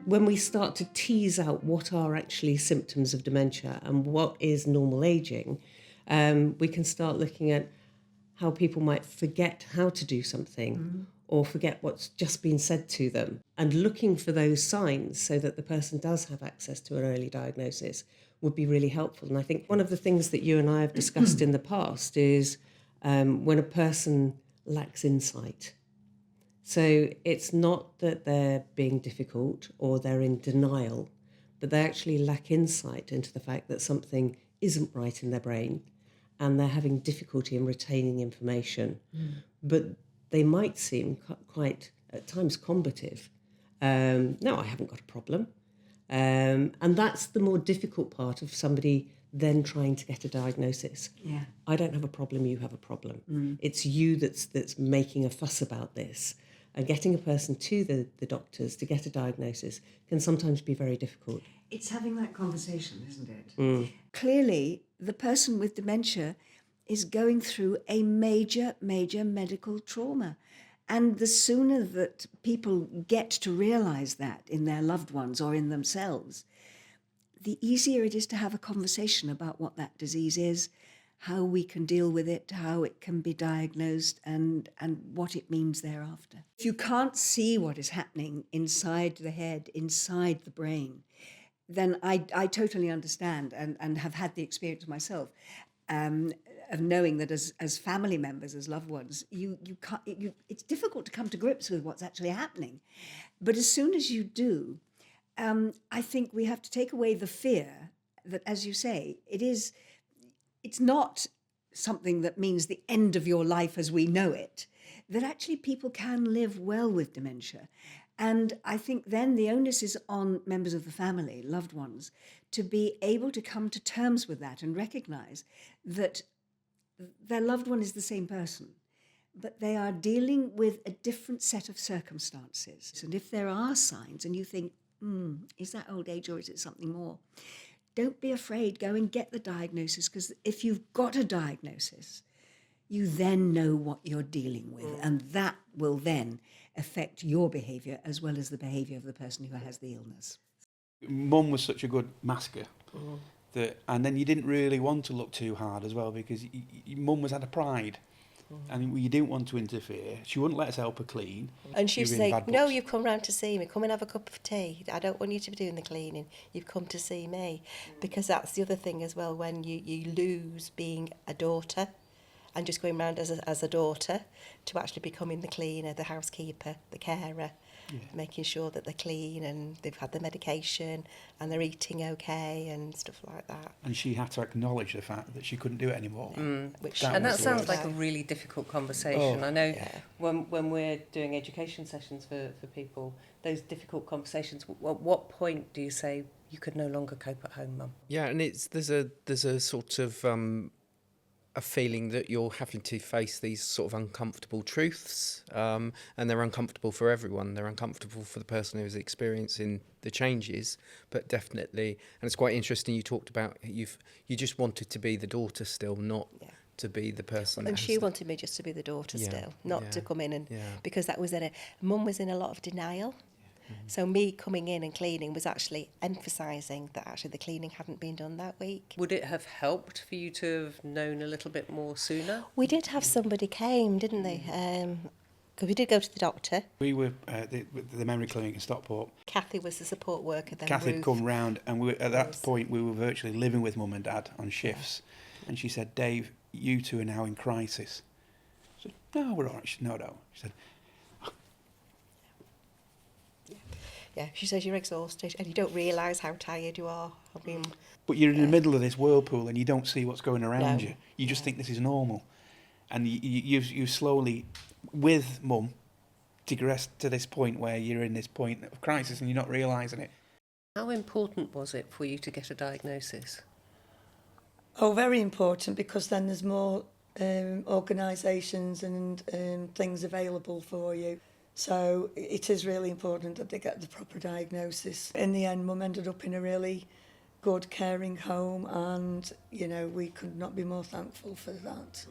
When we start to tease out what are actually symptoms of dementia and what is normal ageing, we can start looking at how people might forget how to do something or forget what's just been said to them, and looking for those signs so that the person does have access to an early diagnosis would be really helpful. And I think one of the things that you and I have discussed in the past is when a person lacks insight. So it's not that they're being difficult or they're in denial, but they actually lack insight into the fact that something isn't right in their brain and they're having difficulty in retaining information. But they might seem quite, at times, combative. No, I haven't got a problem. And that's the more difficult part of somebody then trying to get a diagnosis. Yeah. I don't have a problem, you have a problem. It's you that's making a fuss about this. And getting a person to the doctors to get a diagnosis can sometimes be very difficult. It's having that conversation, isn't it? Clearly, the person with dementia is going through a major medical trauma. And the sooner that people get to realise that in their loved ones or in themselves, the easier it is to have a conversation about what that disease is, how we can deal with it, how it can be diagnosed, and what it means thereafter. If you can't see what is happening inside the head, inside the brain, then I totally understand and have had the experience myself of knowing that as family members, as loved ones, you can't. It's difficult to come to grips with what's actually happening. But as soon as you do, I think we have to take away the fear that, as you say, it's not something that means the end of your life as we know it, that actually people can live well with dementia. And I think then the onus is on members of the family, loved ones, to be able to come to terms with that and recognise that their loved one is the same person, but they are dealing with a different set of circumstances. And if there are signs and you think, is that old age or is it something more? Don't be afraid, go and get the diagnosis, because if you've got a diagnosis, you then know what you're dealing with, and that will then affect your behaviour as well as the behaviour of the person who has the illness. Mum was such a good masker and then you didn't really want to look too hard as well, because Mum was had a pride. And you didn't want to interfere. She wouldn't let us help her clean. And she would say, no, you've come round to see me. Come and have a cup of tea. I don't want you to be doing the cleaning. You've come to see me. Because that's the other thing as well, when you lose being a daughter and just going round as a daughter to actually becoming the cleaner, the housekeeper, the carer, making sure that they're clean and they've had the medication and they're eating okay and stuff like that. And she had to acknowledge the fact that she couldn't do it anymore. And that sounds like a really difficult conversation. I know when we're doing education sessions for people, those difficult conversations, at what point do you say you could no longer cope at home, Mum? Yeah, and there's a sort of a feeling that you're having to face these sort of uncomfortable truths, and they're uncomfortable for everyone. They're uncomfortable for the person who's experiencing the changes, but definitely, and it's quite interesting. You talked about you just wanted to be the daughter still, not to be the person. And she wanted me just to be the daughter still, not to come in and because that was Mum was in a lot of denial. So me coming in and cleaning was actually emphasising that actually the cleaning hadn't been done that week. Would it have helped for you to have known a little bit more sooner? We did have somebody came, didn't they? Because we did go to the doctor. We were at the memory clinic in Stockport. Kathy was the support worker then. Kathy had come round, and at that point we were virtually living with Mum and Dad on shifts. And she said, Dave, you two are now in crisis. I said, no, we're all right. She said, no. She said, yeah, she says you're exhausted and you don't realise how tired you are. I mean, but you're in the middle of this whirlpool and you don't see what's going around you. You just think this is normal. And you slowly, with Mum, digress to this point where you're in this point of crisis and you're not realising it. How important was it for you to get a diagnosis? Oh, very important, because then there's more organisations and things available for you. So it is really important that they get the proper diagnosis. In the end, Mum ended up in a really good caring home, and, we could not be more thankful for that.